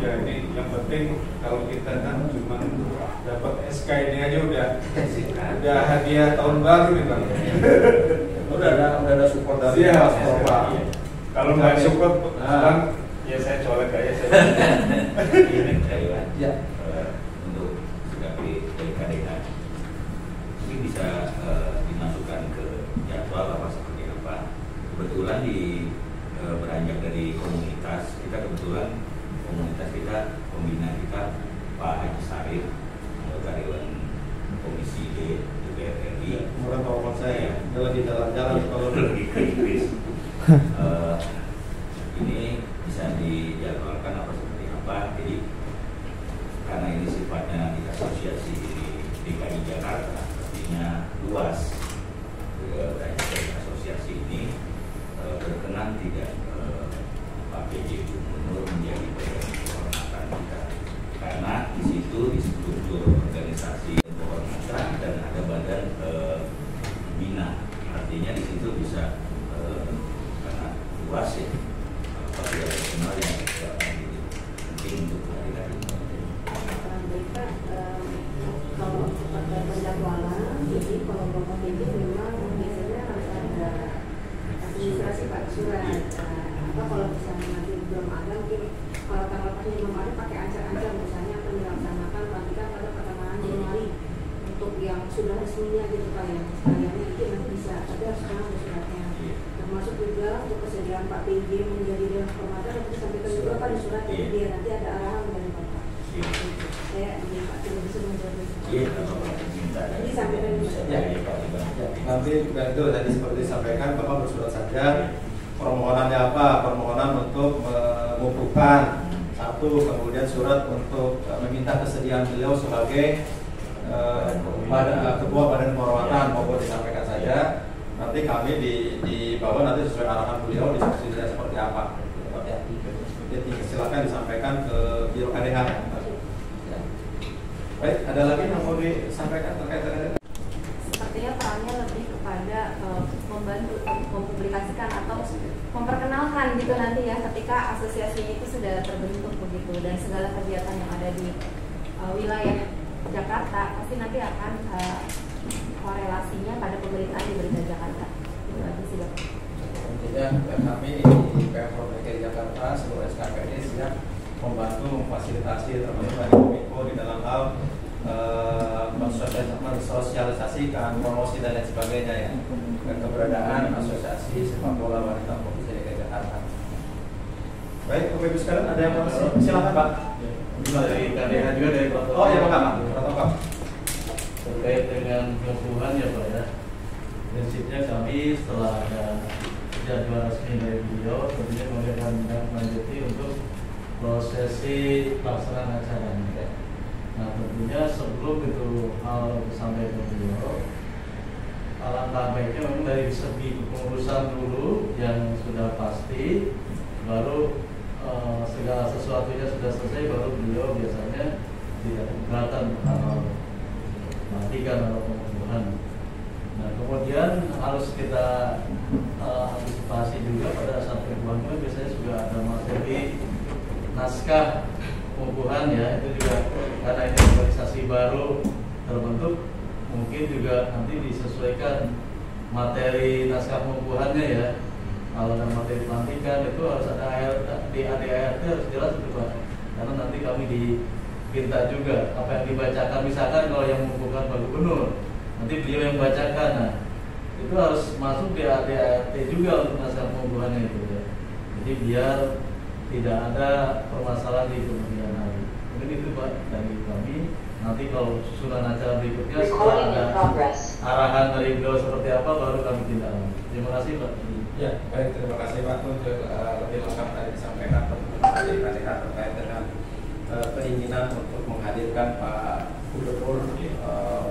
Ya ini yang penting kalau kita kan cuma dapat SK ini aja udah hadiah tahun baru nih Bang. udah ada support dari Mas Bapak. Kalau nggak support Bang, ya saya colek aja saya. Ini ya untuk sebagai PKDK ini bisa dimasukkan ke jadwal apa seperti apa. Kebetulan beranjak dari komunitas kita, komunitas kita, pembina kita Pak Haji Sarif, anggota Dewan Komisi D DPR RI. Kemudian Bapak saya dia lagi jalan-jalan kalau lagi ke Inggris. Ini bisa dijadwalkan apa seperti apa. Jadi karena ini sifatnya di asosiasi DKI Jakarta, artinya luas. Beranjak dari asosiasi ini berkenan tidak Pak PJ Gubernur menjadi bagian kehormatan kita, karena di situ di struktur organisasi kehormatan dan ada badan bina, artinya di situ bisa sangat luas ya, profesional yang penting untuk kehadiran. Baik Pak, kalau pada penjadwalan, jadi kalau Bapak PJ memang biasanya harus ada administrasi Pak surat. Apa kalau misalnya nanti belum ada, mungkin kalau tanggal pasnya belum ada pakai ancam-ancam misalnya akan dilaksanakan pelantikan pada pertengahan Januari untuk yang sudah resminya gitu Pak, yang sekaliannya itu nanti bisa, tapi harus sekarang ada suratnya. Termasuk juga untuk kesediaan Pak PJ menjadi dewan kehormatan nanti disampaikan juga Pak di surat, biar nanti ada arahan dari Bapak. Saya ingin Pak tidak bisa menjawab. Jadi sampaikan juga. Nanti itu tadi seperti disampaikan Bapak bersurat saja. Permohonannya apa? Permohonan untuk mengukuhkan satu, kemudian surat untuk meminta kesediaan beliau sebagai ketua badan kehormatan, maupun disampaikan saja. Nanti kami di bawah nanti sesuai arahan beliau diskusinya seperti apa. Jadi silakan disampaikan ke Biro KDH. Baik, ada lagi yang mau disampaikan terkait dengan? Sepertinya perannya lebih kepada membantu mempublikasikan atau memperkenalkan gitu nanti ya, ketika asosiasi itu sudah terbentuk begitu, dan segala kegiatan yang ada di wilayah Jakarta pasti nanti akan korelasinya pada pemerintahan di Berita Jakarta. Itu aja sih Bapak. Intinya kami di Pemprov DKI Jakarta seluruh SKPD siap membantu memfasilitasi termasuk dari Kominfo di dalam hal mensosialisasikan promosi dan lain sebagainya ya, dan keberadaan asosiasi sepak bola wanita Provinsi DKI Jakarta. Baik, Bapak Ibu sekalian, ada yang mau silakan Pak. Dari KDH juga dari protokol. Oh ya Pak, protokol. Terkait dengan pengukuhan ya Pak ya. Prinsipnya kami setelah ada jadwal resmi dari beliau, tentunya kami akan melanjuti untuk prosesi pelaksanaan acaranya. Nah tentunya sebelum itu hal sampai ke beliau, alangkah baiknya memang dari segi kepengurusan dulu yang sudah pasti, baru segala sesuatunya sudah selesai, baru beliau biasanya tidak keberatan hal matikan atau pengukuhan. Nah kemudian harus kita antisipasi juga pada saat pengukuhan biasanya juga ada materi naskah pengukuhan ya, itu juga karena ini organisasi baru terbentuk, mungkin juga nanti disesuaikan materi naskah pengukuhannya ya. Kalau ada materi pelantikan itu harus ada di ADART harus jelas itu Pak, karena nanti kami diminta juga apa yang dibacakan, misalkan kalau yang mengukuhkan Pak Gubernur nanti beliau yang bacakan, nah itu harus masuk di ADART juga untuk naskah pengukuhannya itu ya. Jadi biar tidak ada permasalahan di kemudian hari. Mungkin itu Pak dari kami. Nanti kalau susunan acara berikutnya setelah ada arahan dari beliau seperti apa, baru kami tindak lanjut. Terima kasih Pak. Ya, baik, terima kasih Pak untuk lebih lengkap tadi disampaikan dari KDH terkait dengan keinginan untuk menghadirkan Pak Gubernur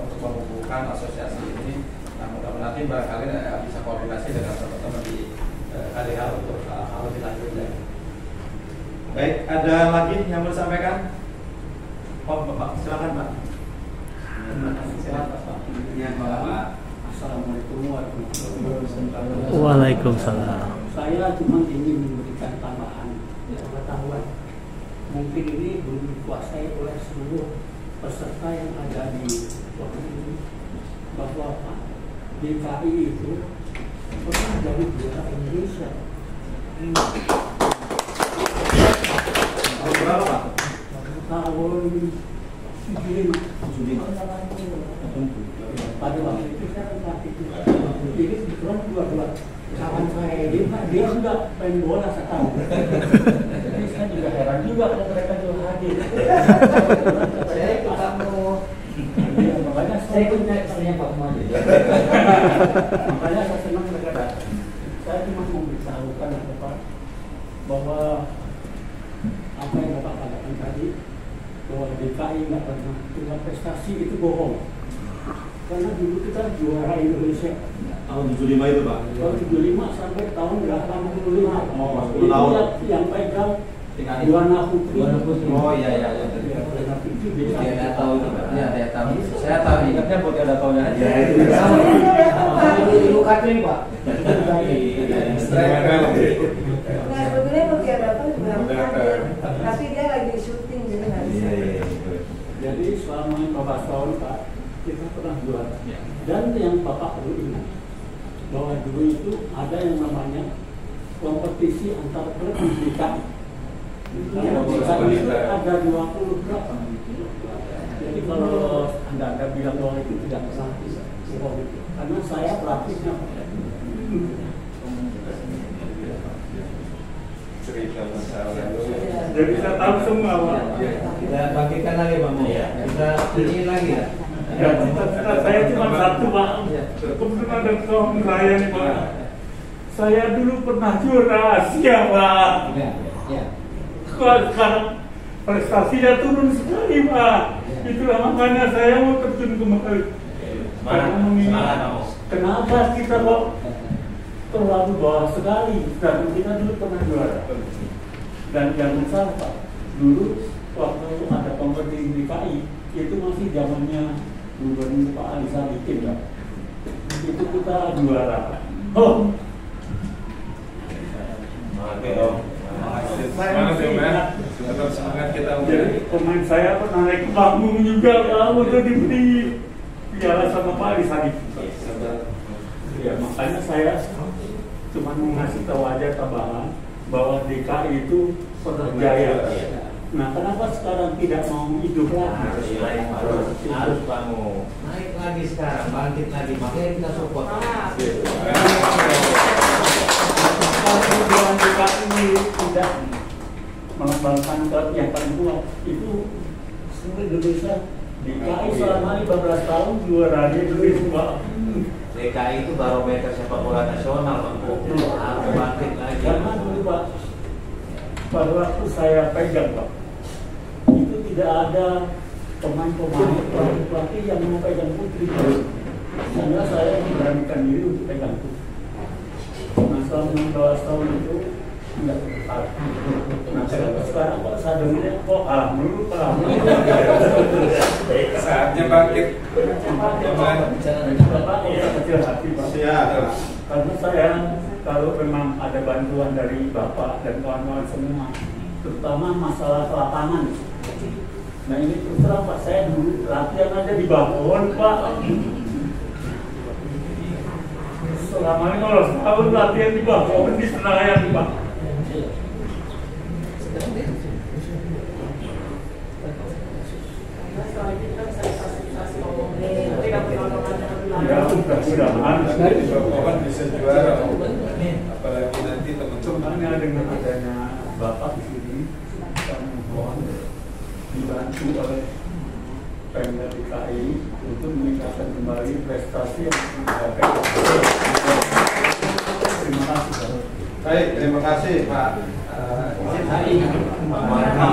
untuk membuka mengusulkan asosiasi ini. Nah, mudah-mudahan nanti barangkali bisa koordinasi dengan teman-teman di KDH untuk hal lebih lanjut ya. Baik, ada lagi yang mau disampaikan? Oh, Bapak, silakan Pak. Silakan Pak. Ya, Bapak. Assalamualaikum warahmatullahi wabarakatuh. Waalaikumsalam. Saya cuma ingin memberikan tambahan pengetahuan. Mungkin ini belum dikuasai oleh seluruh peserta yang ada di waktu ini, bahwa DKI itu pernah jadi juara Indonesia. Tahun berapa Pak? Tahun 75. Pada waktu itu saya pelatih itu. Jadi kebetulan dua kawan saya dia sudah main bola setahun. Jadi saya juga heran juga kalau mereka juga hadir. Saya ikut kamu. Makanya saya ikut saya Pak Muhammad. Makanya saya senang mereka datang. Saya cuma memberitahukan Bapak bahwa apa yang Bapak katakan tadi, bahwa DKI nggak pernah punya prestasi itu bohong. Karena dulu kita juara Indonesia tahun 75 itu Pak? Tahun 75 sampai tahun 85. Oh, 10 itu tahun. yang pegang Buana Putri. Oh iya. Dia nggak tahu itu Pak. Iya, dia tahu. Saya tahu, ingatnya buat dia tahunya aja. Ibu Katrin Pak. Nah, sebetulnya bagi ada apa juga hadir, tapi dia lagi syuting jadi nggak bisa. Jadi selama 14 tahun Pak, kita pernah juara. Dan yang Bapak perlu ingat, bahwa dulu itu ada yang namanya kompetisi antar klub di DKI. DKI itu ada 20 klub. Jadi kalau Anda bilang bahwa itu tidak pernah bisa, karena saya pelatihnya. Cerita masalah. Jadi saya tahu semua Pak. Kita bagikan lagi Pak Mo. Kita ini lagi ya. Ya, cita-cita saya cuma satu Pak. Kebetulan ada kawan saya nih Pak. Saya dulu pernah juara Asia Pak. Kok sekarang prestasinya turun sekali Pak. Itulah makanya saya mau terjun kembali. Kenapa kita kok terlalu bawah sekali? Dan kita dulu pernah juara. Dan jangan salah Pak, dulu waktu ada kompetisi DKI itu masih zamannya Gubernur Pak Ali Sadikin Pak. Itu kita juara. Oh. Semangat kita. Jadi pemain saya pernah naik panggung juga Pak, udah diberi piala sama Pak Ali Sadikin. Ya makanya saya cuma mengasih tahu aja tambahan bahwa DKI itu pernah jaya. Nah, kenapa sekarang tidak mau hidup lagi? Harus kamu naik lagi sekarang, bangkit lagi, makanya kita support. Kalau tujuan DKI tidak mengembangkan klub yang paling kuat, itu seluruh Indonesia. DKI selama 15 tahun juara di Indonesia. DKI itu barometer sepak bola nasional Pak. Harus bangkit lagi. Karena dulu Pak, pada waktu saya pegang Pak, itu tidak ada pemain-pemain pelatih yang mau pegang putri. Sehingga saya memberanikan diri untuk pegang putri. Nah selama 16 tahun itu tidak tertarik. Nah sekarang Pak saya dengar kok alhamdulillah. Saatnya bangkit. Bapak kecil hati Pak. Karena saya kalau memang ada bantuan dari Bapak dan kawan-kawan semua, terutama masalah lapangan. Nah ini terus terang Pak, saya dulu latihan aja di Babon Pak. Selama 15 tahun latihan di Babon di Senayan Pak. Ya, mudah-mudahan bisa juara. Apalagi nanti teman-teman dengan adanya Bapak di sini, kami mohon dibantu oleh Pemda DKI untuk meningkatkan kembali prestasi yang dicapai. Terima kasih Pak. Baik, terima kasih Pak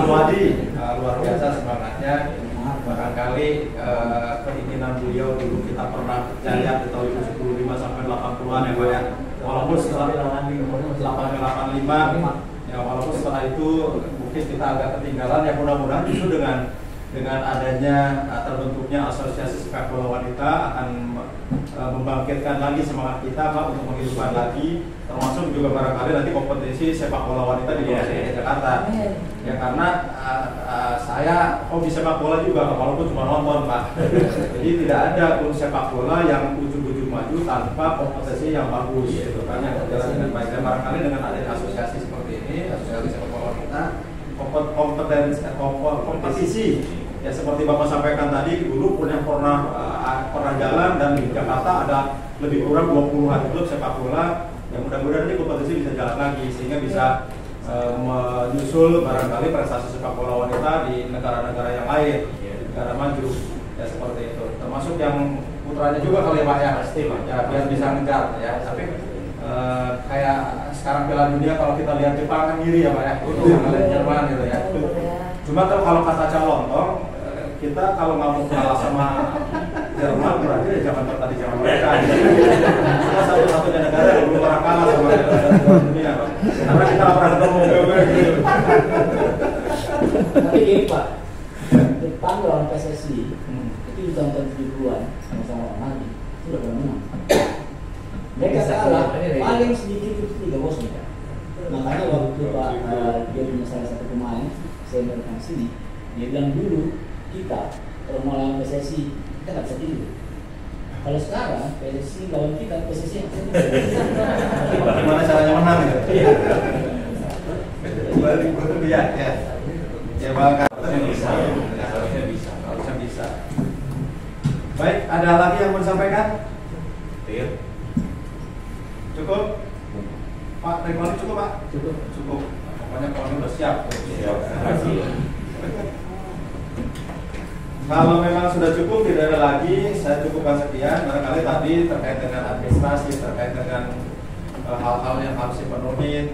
Wadi, luar biasa semangatnya. barangkali keinginan beliau dulu kita pernah jajak di tahun 75 sampai 80-an ya Pak ya. Walaupun setelah 85 ya, walaupun setelah itu mungkin kita agak ketinggalan ya, mudah-mudahan justru dengan adanya terbentuknya asosiasi sepak bola wanita akan membangkitkan lagi semangat kita Pak untuk menghidupkan lagi, termasuk juga barangkali nanti kompetisi sepak bola wanita di DKI Jakarta. Ya karena saya hobi sepak bola juga walaupun cuma nonton Pak. Jadi tidak ada klub sepak bola yang ujung-ujung maju tanpa kompetisi yang bagus gitu kan, yang berjalan dengan baik. Dan barangkali dengan adanya asosiasi seperti ini, asosiasi sepak bola wanita, kompetisi ya seperti Bapak sampaikan tadi, dulu yang pernah jalan dan di Jakarta ada lebih kurang 20-an klub sepak bola. Yang mudah-mudahan ini kompetisi bisa jalan lagi sehingga bisa menyusul barangkali prestasi sepak bola wanita di negara-negara yang lain, negara maju ya seperti itu. Termasuk yang putranya juga kali Pak ya, pasti Pak ya, biar bisa ngejar ya. Tapi kayak sekarang Piala Dunia kalau kita lihat Jepang kan ngiri ya Pak ya, sama lihat Jerman gitu ya. Cuma kalau kata Calontong, kita kalau nggak mau kalah sama Jerman berarti ya jangan tertadi zaman mereka. Kita satu-satunya negara yang belum pernah kalah sama dunia Pak. Karena kita pernah ketemu. Tapi gini Pak, Jepang lawan PSSI itu di tahun 70-an sama-sama lagi itu udah pernah menang. Mereka kalah paling sedikit itu 3-0. Makanya waktu Pak dia punya salah satu pemain saya datang sini, dia bilang dulu kita kalau mau lawan PSSI kita nggak bisa tidur. Kalau sekarang PSSI lawan kita, PSSI yang bisa tidur. Bagaimana caranya menang ya? Iya. Ya. Ya Bang, harusnya bisa. Baik, ada lagi yang mau disampaikan? Cukup? Pak Ridwan cukup Pak? Cukup. Pokoknya Poni udah siap. Kalau memang sudah cukup, tidak ada lagi, saya cukupkan sekian. Barangkali tadi terkait dengan administrasi, terkait dengan hal-hal yang harus dipenuhi.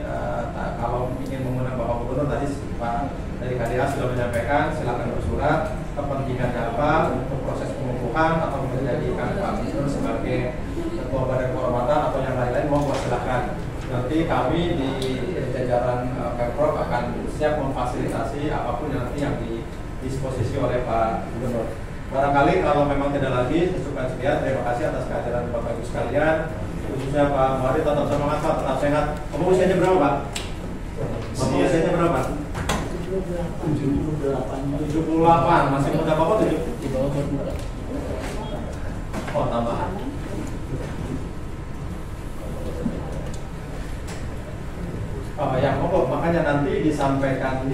Kalau ingin mengundang Bapak Gubernur tadi Pak dari KDA sudah menyampaikan, silakan bersurat kepentingannya apa untuk proses pengukuhan atau menjadikan Pak Gubernur sebagai ketua badan kehormatan atau yang lain-lain, mohon silakan. Nanti kami di jajaran Pemprov akan siap memfasilitasi apapun nanti yang didisposisi oleh Pak Gubernur. Barangkali kalau memang tidak lagi, saya sekian. Terima kasih atas kehadiran Bapak Ibu sekalian. Khususnya Pak Muhari, tetap semangat Pak, tetap sehat. Bapak usianya berapa Pak? Bapak usianya berapa? 78. Masih muda Bapak 7? Oh tambahan. Yang pokok makanya nanti disampaikan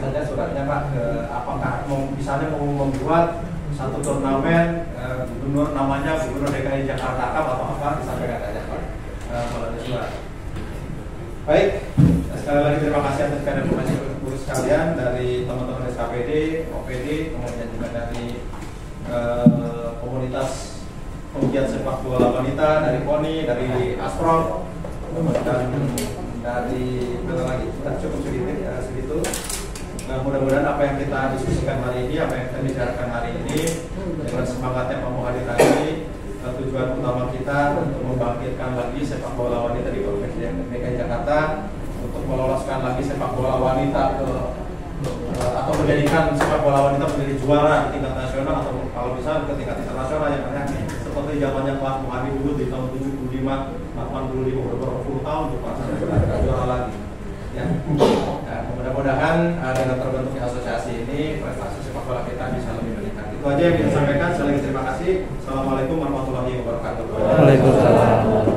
saja suratnya Pak ke apakah misalnya mau membuat satu turnamen gubernur namanya Gubernur DKI Jakarta Cup atau apa, disampaikan saja Pak melalui surat. Baik, sekali lagi terima kasih atas kehadiran guru sekalian dari teman-teman SKPD, OPD, kemudian juga dari komunitas penggiat sepak bola wanita dari KONI, dari Asprof, dan dari mana lagi, cukup segitu. Nah, mudah-mudahan apa yang kita diskusikan hari ini, apa yang kita bicarakan hari ini, dengan semangatnya Pak Muhadi tadi, tujuan utama kita untuk membangkitkan lagi sepak bola wanita di Provinsi DKI Jakarta, untuk meloloskan lagi sepak bola wanita atau menjadikan sepak bola wanita menjadi juara di tingkat nasional atau kalau bisa ke tingkat internasional yang banyak seperti zamannya Pak Muhadi dulu di tahun 75, 85 udah berpuluh tahun tuh Pak sampai juara lagi. Ya, mudah-mudahan dengan terbentuknya asosiasi ini prestasi sepak bola kita bisa lebih meningkat. Itu aja yang kita sampaikan. Sekali lagi terima kasih. Assalamualaikum warahmatullahi wabarakatuh. Waalaikumsalam.